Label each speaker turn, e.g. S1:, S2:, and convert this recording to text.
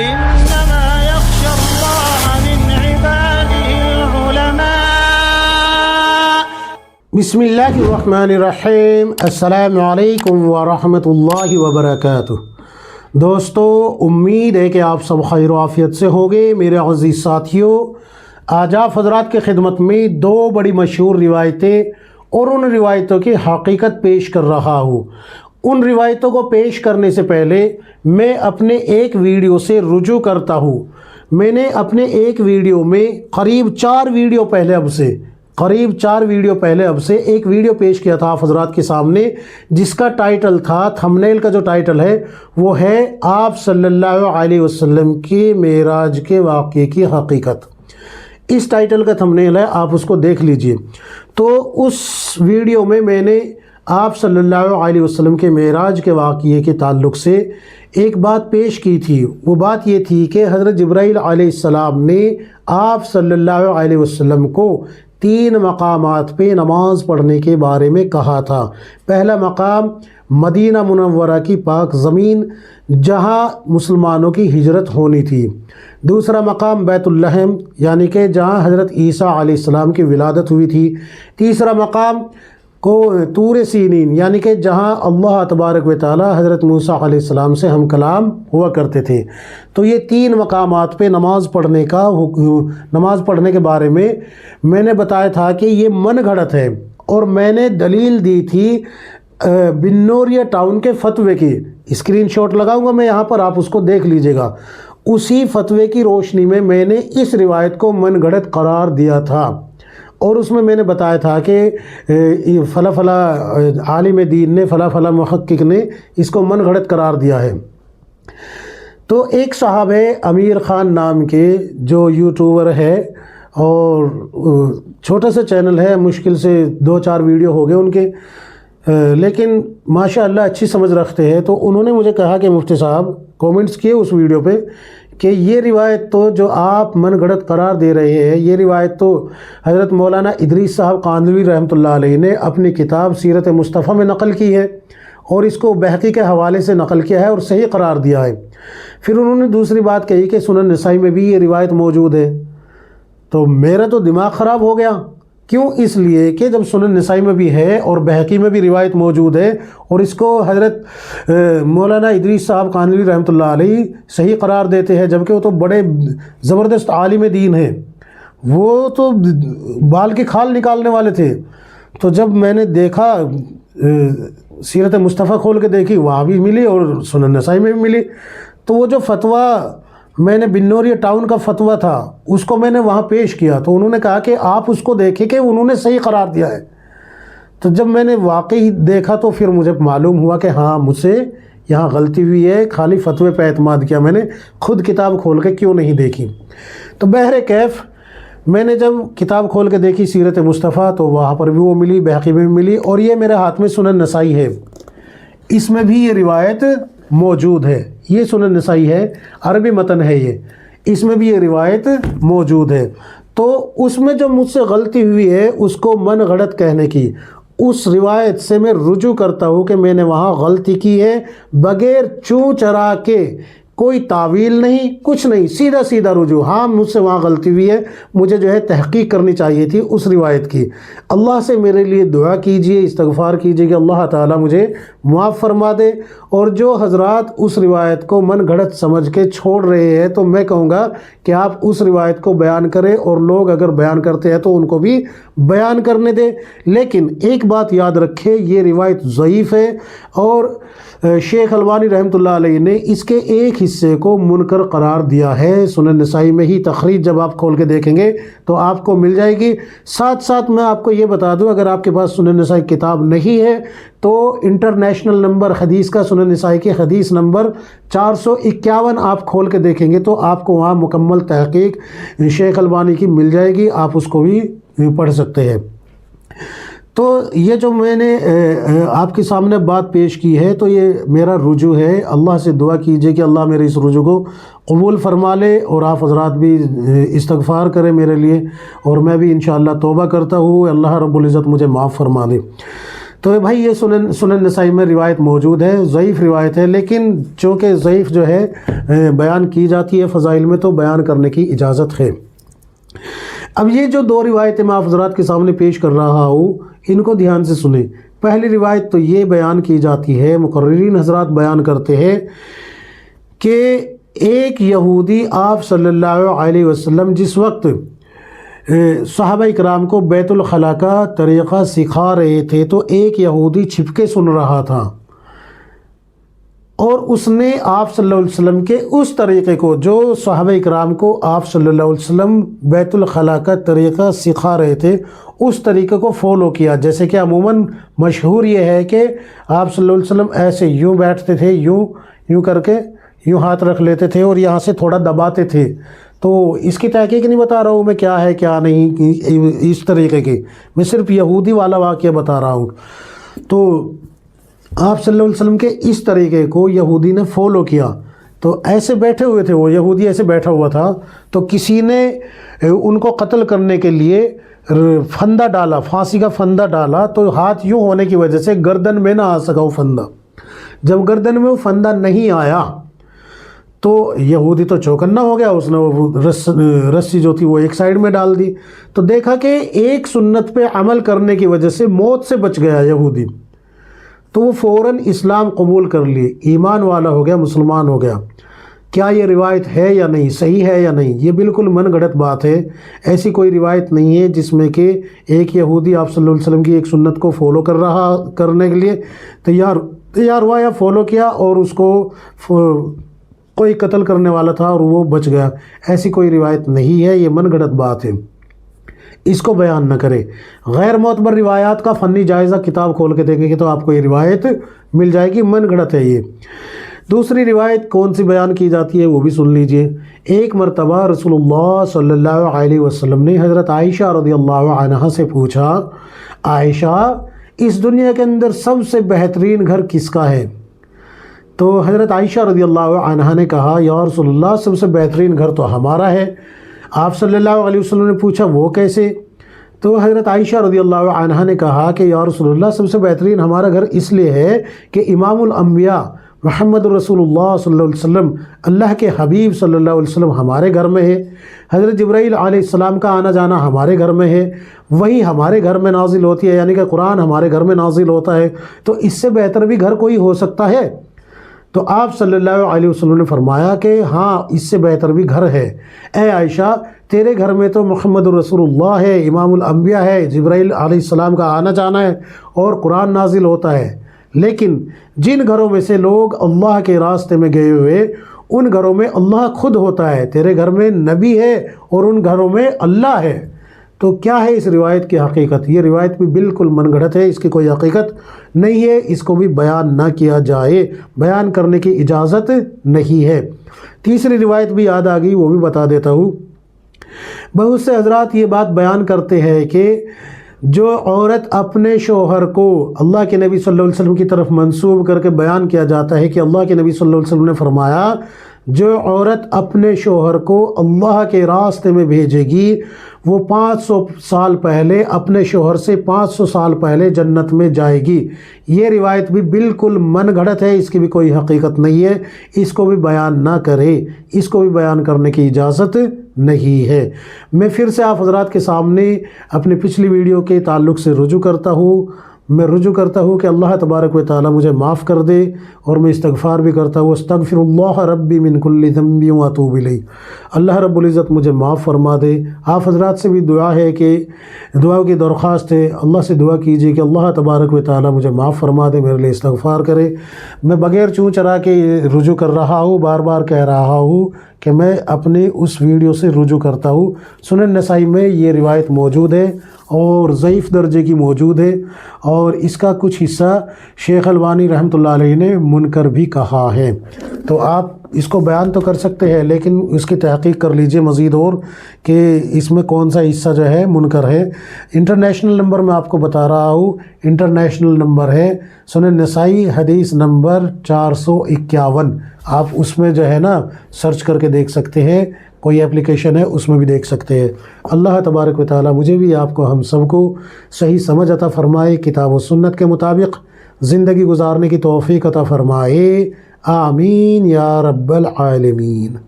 S1: إنما يخشى الله من عباده العلماء.
S2: بسم اللہ الرحمن الرحیم. السلام علیکم ورحمۃ اللہ وبرکاتہ. دوستو، امید ہے کہ آپ سب خیر و عافیت سے ہوگے. میرے عزیز ساتھیوں، آج آپ حضرات کی خدمت میں دو بڑی مشہور روایتیں اور ان روایتوں کی حقیقت پیش کر رہا ہوں. ان روایتوں کو پیش کرنے سے پہلے میں اپنے ایک ویڈیو سے رجوع کرتا ہوں. میں نے اپنے ایک ویڈیو میں قریب 4 ویڈیو پہلے اب سے ایک ویڈیو پیش کیا تھا آپ حضرات کے سامنے، جس کا ٹائٹل تھا، تھمبنیل کا جو ٹائٹل ہے وہ ہے آپ صلی اللہ علیہ وسلم کی معراج کے واقعے کی حقیقت. اس ٹائٹل کا تھمبنیل ہے، آپ اس کو دیکھ لیجئے. تو اس ویڈیو میں میں نے آپ صلی اللہ علیہ وسلم کے معراج کے واقعے کے تعلق سے ایک بات پیش کی تھی. وہ بات یہ تھی کہ حضرت جبرائیل علیہ السلام نے آپ صلی اللہ علیہ وسلم کو 3 مقامات پہ نماز پڑھنے کے بارے میں کہا تھا. پہلا مقام مدینہ منورہ کی پاک زمین جہاں مسلمانوں کی ہجرت ہونی تھی. دوسرا مقام بیت اللحم یعنی کہ جہاں حضرت عیسیٰ علیہ السلام کی ولادت ہوئی تھی. تیسرا مقام کو طور سینین یعنی کہ جہاں اللہ تبارک و تعالی حضرت موسیٰ علیہ السلام سے ہم کلام ہوا کرتے تھے. تو یہ 3 مقامات پہ نماز پڑھنے کے بارے میں نے بتایا تھا کہ یہ من گھڑت ہے، اور میں نے دلیل دی تھی بنوریا ٹاؤن کے فتوے کی. اسکرین شاٹ لگاؤں گا میں یہاں پر، آپ اس کو دیکھ لیجئے گا. اسی فتوے کی روشنی میں نے اس روایت کو من گھڑت قرار دیا تھا، اور اس میں نے بتایا تھا کہ فلاں عالم دین نے، فلاں محقق نے اس کو من گھڑت قرار دیا ہے. تو ایک صاحب ہے امیر خان نام کے، جو یوٹیوبر ہے اور چھوٹا سا چینل ہے، مشکل سے 2-4 ویڈیو ہو گئے ان کے، لیکن ماشاءاللہ اچھی سمجھ رکھتے ہیں. تو انہوں نے مجھے کہا کہ مفتی صاحب، کومنٹس کیے اس ویڈیو پہ کہ یہ روایت تو جو آپ من گھڑت قرار دے رہے ہیں، یہ روایت تو حضرت مولانا ادریس صاحب قاندھلوی رحمۃ اللہ علیہ نے اپنی کتاب سیرت مصطفیٰ میں نقل کی ہے، اور اس کو بہقی کے حوالے سے نقل کیا ہے اور صحیح قرار دیا ہے. پھر انہوں نے دوسری بات کہی کہ سنن نسائی میں بھی یہ روایت موجود ہے. تو میرا تو دماغ خراب ہو گیا. کیوں؟ اس لیے کہ جب سنن نسائی میں بھی ہے اور بہقی میں بھی روایت موجود ہے، اور اس کو حضرت مولانا ادریس صاحب قاندھلوی رحمۃ اللہ علیہ صحیح قرار دیتے ہیں، جبکہ وہ تو بڑے زبردست عالم دین ہیں، وہ تو بال کی کھال نکالنے والے تھے. تو جب میں نے دیکھا، سیرت مصطفیٰ کھول کے دیکھی، وہاں بھی ملی اور سنن نسائی میں بھی ملی. تو وہ جو فتویٰ میں نے بنوریا ٹاؤن کا فتویٰ تھا، اس کو میں نے وہاں پیش کیا. تو انہوں نے کہا کہ آپ اس کو دیکھیں کہ انہوں نے صحیح قرار دیا ہے. تو جب میں نے واقعی دیکھا تو پھر مجھے معلوم ہوا کہ ہاں، مجھ سے یہاں غلطی ہوئی ہے. خالی فتوے پہ اعتماد کیا، میں نے خود کتاب کھول کے کیوں نہیں دیکھی. تو بہر کیف میں نے جب کتاب کھول کے دیکھی سیرت مصطفیٰ، تو وہاں پر بھی وہ ملی، بہقی میں بھی ملی، اور یہ میرے ہاتھ میں سنن نسائی ہے، اس میں بھی یہ روایت موجود ہے. یہ سنن نسائی ہے، عربی متن ہے یہ، اس میں بھی یہ روایت موجود ہے. تو اس میں جو مجھ سے غلطی ہوئی ہے اس کو من گھڑت کہنے کی، اس روایت سے میں رجوع کرتا ہوں کہ میں نے وہاں غلطی کی ہے، بغیر چوں چرا کے، کوئی تعویل نہیں، کچھ نہیں، سیدھا رجوع. ہاں، مجھ سے وہاں غلطی ہوئی ہے، مجھے جو ہے تحقیق کرنی چاہیے تھی اس روایت کی. اللہ سے میرے لیے دعا کیجئے، استغفار کیجئے کہ اللہ تعالیٰ مجھے معاف فرما دے. اور جو حضرات اس روایت کو من گھڑت سمجھ کے چھوڑ رہے ہیں، تو میں کہوں گا کہ آپ اس روایت کو بیان کریں، اور لوگ اگر بیان کرتے ہیں تو ان کو بھی بیان کرنے دیں. لیکن ایک بات یاد رکھے، یہ روایت ضعیف ہے، اور شیخ البانی رحمۃ اللہ علیہ نے اس کے ایک حصے کو منکر قرار دیا ہے. سنن نسائی میں ہی تخریج جب آپ کھول کے دیکھیں گے تو آپ کو مل جائے گی. ساتھ میں آپ کو یہ بتا دوں، اگر آپ کے پاس سنن نسائی کتاب نہیں ہے تو انٹرنیشنل نمبر حدیث کا، سنن نسائی کے حدیث نمبر 451 آپ کھول کے دیکھیں گے تو آپ کو وہاں مکمل تحقیق شیخ البانی کی مل جائے گی، آپ اس کو بھی پڑھ سکتے ہیں. تو یہ جو میں نے آپ کے سامنے بات پیش کی ہے، تو یہ میرا رجوع ہے. اللہ سے دعا کیجئے کہ اللہ میرے اس رجوع کو قبول فرما لے، اور آپ حضرات بھی استغفار کریں میرے لیے، اور میں بھی انشاءاللہ توبہ کرتا ہوں، اللہ رب العزت مجھے معاف فرما دے. تو بھائی یہ سنن نسائی میں روایت موجود ہے، ضعیف روایت ہے، لیکن چونکہ ضعیف جو ہے بیان کی جاتی ہے فضائل میں تو بیان کرنے کی اجازت ہے۔ اب یہ جو دو روایتیں میں آپ حضرات کے سامنے پیش کر رہا ہوں ان کو دھیان سے سنیں۔ پہلی روایت تو یہ بیان کی جاتی ہے، مقررین حضرات بیان کرتے ہیں کہ ایک یہودی آپ صلی اللہ علیہ وسلم جس وقت صحابہ اکرام کو بیت الخلاء کا طریقہ سکھا رہے تھے تو ایک یہودی چھپ کے سن رہا تھا، اور اس نے آپ صلی اللہ علیہ وسلم کے اس طریقے کو جو صحابہ اکرام کو آپ صلی اللہ علیہ وسلم بیت الخلاء کا طریقہ سکھا رہے تھے اس طریقے کو فالو کیا۔ جیسے کہ عموماً مشہور یہ ہے کہ آپ صلی اللہ علیہ وسلم ایسے یوں بیٹھتے تھے، یوں کر کے یوں ہاتھ رکھ لیتے تھے اور یہاں سے تھوڑا دباتے تھے۔ تو اس کی تحقیق نہیں بتا رہا ہوں میں کیا ہے کیا نہیں اس طریقے کی، میں صرف یہودی والا واقعہ بتا رہا ہوں۔ تو آپ صلی اللہ علیہ وسلم کے اس طریقے کو یہودی نے فالو کیا، تو ایسے بیٹھے ہوئے تھے، وہ یہودی ایسے بیٹھا ہوا تھا، تو کسی نے ان کو قتل کرنے کے لیے پھندا ڈالا، پھانسی کا پھندا ڈالا، تو ہاتھ یوں ہونے کی وجہ سے گردن میں نہ آ سکا وہ پھندا۔ جب گردن میں وہ پھندا نہیں آیا تو یہودی تو چوکنا ہو گیا، اس نے وہ رسی جو تھی وہ ایک سائیڈ میں ڈال دی، تو دیکھا کہ ایک سنت پہ عمل کرنے کی وجہ سے موت سے بچ گیا یہودی، تو وہ فوراً اسلام قبول کر لی، ایمان والا ہو گیا، مسلمان ہو گیا۔ کیا یہ روایت ہے یا نہیں، صحیح ہے یا نہیں؟ یہ بالکل من گھڑت بات ہے، ایسی کوئی روایت نہیں ہے جس میں کہ ایک یہودی آپ صلی اللہ علیہ وسلم کی ایک سنت کو فالو کرنے کے لیے تیار ہوا یا فالو کیا اور اس کو کوئی قتل کرنے والا تھا اور وہ بچ گیا، ایسی کوئی روایت نہیں ہے، یہ من گھڑت بات ہے، اس کو بیان نہ کرے۔ غیر معتبر روایات کا فنی جائزہ کتاب کھول کے دیکھیں گے تو آپ کو یہ روایت مل جائے گی، من گھڑت ہے یہ۔ دوسری روایت کون سی بیان کی جاتی ہے وہ بھی سن لیجئے۔ ایک مرتبہ رسول اللہ صلی اللہ علیہ وسلم نے حضرت عائشہ رضی اللہ عنہا سے پوچھا، عائشہ اس دنیا کے اندر سب سے بہترین گھر کس کا ہے؟ تو حضرت عائشہ رضی اللہ عنہا نے کہا، یا رسول اللہ سب سے بہترین گھر تو ہمارا ہے۔ آپ صلی اللہ علیہ وسلم نے پوچھا وہ کیسے؟ تو حضرت عائشہ رضی اللہ عنہا نے کہا کہ یا رسول اللہ سب سے بہترین ہمارا گھر اس لیے ہے کہ امام الانبیاء محمد رسول اللہ صلی اللہ علیہ وسلم، اللہ کے حبیب صلی اللہ علیہ وسلم ہمارے گھر میں ہے، حضرت جبرائیل علیہ السلام کا آنا جانا ہمارے گھر میں ہے، وہی ہمارے گھر میں نازل ہوتی ہے، یعنی کہ قرآن ہمارے گھر میں نازل ہوتا ہے، تو اس سے بہتر بھی گھر کوئی ہو سکتا ہے؟ تو آپ صلی اللہ علیہ وسلم نے فرمایا کہ ہاں اس سے بہتر بھی گھر ہے۔ اے عائشہ تیرے گھر میں تو محمد رسول اللہ ہے، امام الانبیاء ہے، جبرائیل علیہ السلام کا آنا جانا ہے اور قرآن نازل ہوتا ہے، لیکن جن گھروں میں سے لوگ اللہ کے راستے میں گئے ہوئے ان گھروں میں اللہ خود ہوتا ہے، تیرے گھر میں نبی ہے اور ان گھروں میں اللہ ہے۔ تو کیا ہے اس روایت کی حقیقت؟ یہ روایت بھی بالکل من گھڑت ہے، اس کی کوئی حقیقت نہیں ہے، اس کو بھی بیان نہ کیا جائے، بیان کرنے کی اجازت نہیں ہے۔ تیسری روایت بھی یاد آ گئی، وہ بھی بتا دیتا ہوں۔ بہت سے حضرات یہ بات بیان کرتے ہیں کہ جو عورت اپنے شوہر کو اللہ کے نبی صلی اللہ علیہ وسلم کی طرف منسوب کر کے بیان کیا جاتا ہے کہ اللہ کے نبی صلی اللہ علیہ وسلم نے فرمایا، جو عورت اپنے شوہر کو اللہ کے راستے میں بھیجے گی وہ 500 سال پہلے اپنے شوہر سے 500 سال پہلے جنت میں جائے گی۔ یہ روایت بھی بالکل من گھڑت ہے، اس کی بھی کوئی حقیقت نہیں ہے، اس کو بھی بیان نہ کرے، اس کو بھی بیان کرنے کی اجازت نہیں ہے۔ میں پھر سے آپ حضرات کے سامنے اپنی پچھلی ویڈیو کے تعلق سے رجوع کرتا ہوں کہ اللہ تبارک و تعالی مجھے معاف کر دے، اور میں استغفار بھی کرتا ہوں، استغفر اللہ ربی من کل ذنب واتوب الیہ، اللہ رب العزت مجھے معاف فرما دے۔ آپ حضرات سے بھی دعا ہے کہ دعا کی درخواست ہے، اللہ سے دعا کیجیے کہ اللہ تبارک و تعالی مجھے معاف فرما دے، میرے لیے استغفار کرے۔ میں بغیر چوں چرا کے رجوع کر رہا ہوں، بار بار کہہ رہا ہوں کہ میں اپنی اس ویڈیو سے رجوع کرتا ہوں۔ سنن نسائی میں یہ روایت موجود ہے اور ضعیف درجے کی موجود ہے، اور اس کا کچھ حصہ شیخ البانی رحمۃ اللہ علیہ نے منکر بھی کہا ہے۔ تو آپ اس کو بیان تو کر سکتے ہیں لیکن اس کی تحقیق کر لیجئے مزید اور کہ اس میں کون سا حصہ جو ہے منکر ہے۔ انٹرنیشنل نمبر میں آپ کو بتا رہا ہوں، انٹرنیشنل نمبر ہے سنن نسائی حدیث نمبر 451، آپ اس میں جو ہے نا سرچ کر کے دیکھ سکتے ہیں، کوئی اپلیکیشن ہے اس میں بھی دیکھ سکتے ہیں۔ اللہ تبارک و تعالی مجھے بھی آپ کو ہم سب کو صحیح سمجھ عطا فرمائے، کتاب و سنت کے مطابق زندگی گزارنے کی توفیق عطا فرمائے، آمین یا رب العالمین۔